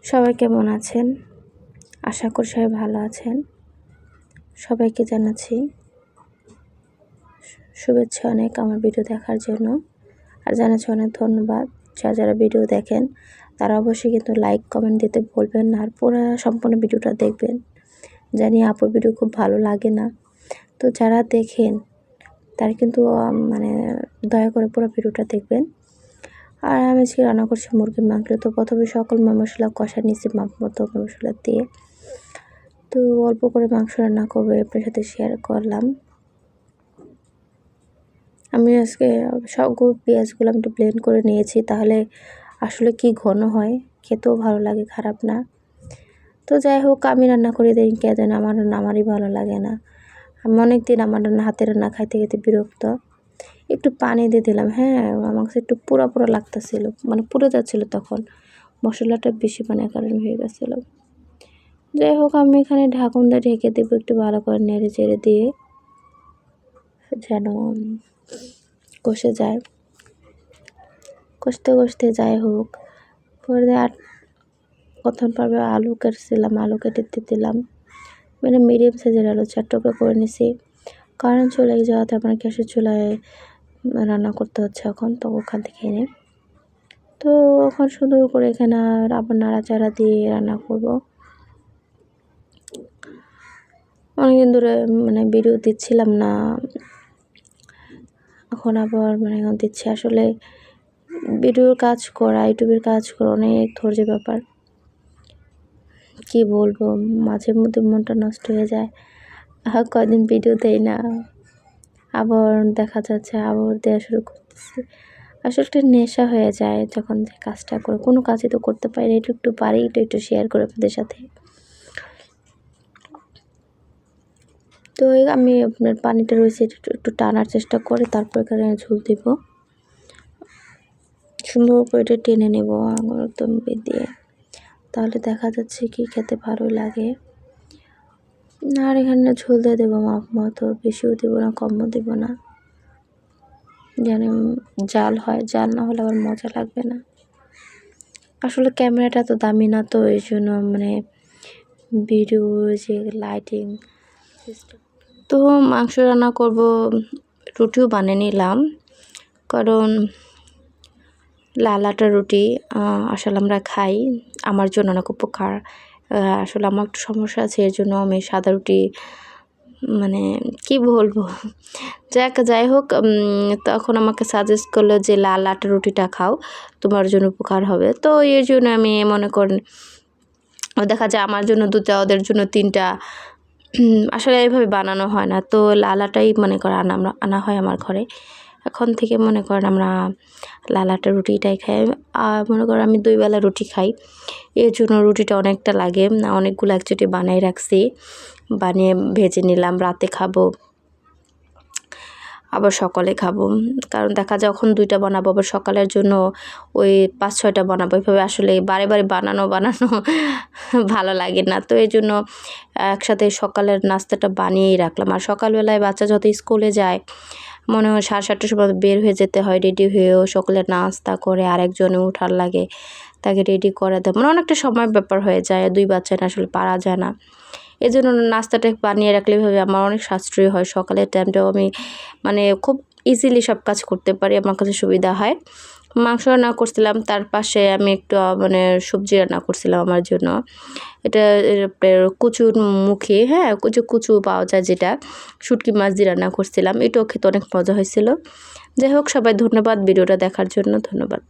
সবাই কেমন আছেন? আশা করি সবাই ভালো আছেন। সবাইকে জানাচ্ছি শুভেচ্ছা অনেক আমার ভিডিও দেখার জন্য, আর জানাচ্ছি অনেক ধন্যবাদ। যারা ভিডিও দেখেন তারা অবশ্যই কিন্তু লাইক কমেন্ট দিতে ভুলবেন না, আর পুরো সম্পূর্ণ ভিডিওটা দেখবেন। জানি আপুর ভিডিও খুব ভালো লাগে না, তো যারা দেখেন তারা কিন্তু দয়া করে পুরো ভিডিওটা দেখবেন। আর আমি আজকে রান্না করছি মুরগির মাংস। তো প্রথমে সকল মশলা কষা নিচ্ছি মাপ মতো মশলা দিয়ে। তো অল্প করে মাংস রান্না করবো, আপনার সাথে শেয়ার করলাম। আমি আজকে সবগুলো পেঁয়াজগুলো আমি একটু ব্লেন্ড করে নিয়েছি, তাহলে আসলে কি ঘন হয়, খেতেও ভালো লাগে, খারাপ না। তো যাই হোক, আমি রান্না করে দিই কে জানে, আমারই ভালো লাগে না। আমি অনেক দিন আমার হাতের রান্না খাইতে খেতে বিরক্ত। একটু পানি দিয়ে দিলাম। হ্যাঁ, আমার কাছে একটু পোড়া পোড়া লাগতেছিল, পুড়ে যাচ্ছিলো, তখন মশলাটা বেশি কারণ হয়ে গেছিলো। যাই হোক, আমি এখানে ঢাকন দিয়ে ঢেকে দেবো, একটু ভালো করে নেড়ে চেড়ে দিয়ে যেন কষে যায়। কষতে কষতে যাই হোক, পরে আর প্রথম পর্বে আলু কেটেছিলাম, আলু কেটে দিয়ে দিলাম। মিডিয়াম সাইজের আলু 4 টুকরো করে নিছি, কারণ চলে যাওয়াতে আমার গ্যাসের চুলায় রান্না করতে হচ্ছে এখন, তো ওখান থেকে এনে তো এখন সুন্দর করে এখানে আবার নাড়াচাড়া দিয়ে রান্না করব। অনেকদিন ধরে ভিডিও দিচ্ছিলাম না, এখন আবার এখন দিচ্ছি। আসলে ভিডিওর কাজ করা, ইউটিউবের কাজ করা অনেক ধৈর্যের ব্যাপার। কি বলবো, মাঝে মধ্যে মনটা নষ্ট হয়ে যায়। কয়দিন ভিডিও দেই না, আবার দেখা যাচ্ছে আবার দেওয়া শুরু করতেছি। আসলে একটা নেশা হয়ে যায় যখন যে কাজটা করে। কোনো কাজই তো করতে পারি না, একটু পারি একটু শেয়ার করে আপনাদের সাথে। তো আমি আপনার পানিটা রয়েছে একটু টানার চেষ্টা করে তারপর এখানে ঝোল দিব। সুন্দর করে এটা টেনে নেব আঙুল একদম দিয়ে, তাহলে দেখা যাচ্ছে কি খেতে ভালো লাগে। আর এখানে ঝোল দিয়ে দেবো মাপ মতো, বেশিও দেবো না কমও দেবো না, যেন জাল হয়। জাল না হলে আবার মজা লাগবে না। আসলে ক্যামেরাটা তো দামি না, তো এই জন্য ভিডিও যে লাইটিং সিস্টেম। তো মাংস রান্না করব, রুটিও বানিয়ে নিলাম, কারণ লাল আটার রুটি আসলে আমরা খাই, আমার জন্য অনেক উপকার। আসলে আমার একটু সমস্যা আছে, এর জন্য আমি সাদা রুটি কি বলবো, যাই হোক, তখন আমাকে সাজেস্ট করলো যে লাল আটার রুটিটা খাও, তোমার জন্য উপকার হবে। তো এর জন্য আমি মনে করেন দেখা যায় আমার জন্য 2টা, ওদের জন্য 3টা। আসলে এইভাবে বানানো হয় না, তো লাল আটাই আনা হয় আমার ঘরে। এখন থেকে মনে করেন আমরা লাল আটার রুটিটাই খাই। আর মনে করেন আমি 2 বেলা রুটি খাই, এর জন্য রুটিটা অনেকটা লাগে। অনেকগুলো একচুটি বানিয়ে রাখছি, বানিয়ে ভেজে নিলাম, রাতে খাবো আবার সকালে খাবো। কারণ দেখা যায় যখন 2টা বানাবো, আবার সকালের জন্য ওই 5-6টা বানাবো। এইভাবে আসলে বারে বারে বানানো ভালো লাগে না, তো এই জন্য একসাথে সকালের নাস্তাটা বানিয়েই রাখলাম। আর সকালবেলায় বাচ্চা যত স্কুলে যায়, মনে হয় 7:30টার সময় বের হয়ে যেতে হয়, রেডি হয়েও সকালে নাস্তা করে আরেকজনে উঠার লাগে, তাকে রেডি করে দেয়, অনেকটা সময়ের ব্যাপার হয়ে যায়। 2 বাচ্চা না, আসলে পারা যায় না। এই জন্য নাস্তাটা বানিয়ে রাখলে ভাবে আমার অনেক সাশ্রয় হয়। সকালের টাইমটাও আমি খুব ইজিলি সব কাজ করতে পারি, আমার কাছে সুবিধা হয়। মাংস রান্না করছিলাম, তার পাশে আমি একটু সবজি রান্না করছিলাম আমার জন্য। এটা কচুর মুখী, হ্যাঁ, কচু পাওয়া যায়, যেটা শুটকি মাছ দিয়ে রান্না করছিলাম। এটাও খেতে অনেক মজা হয়েছিল। যাই হোক, সবাই ধন্যবাদ ভিডিওটা দেখার জন্য, ধন্যবাদ।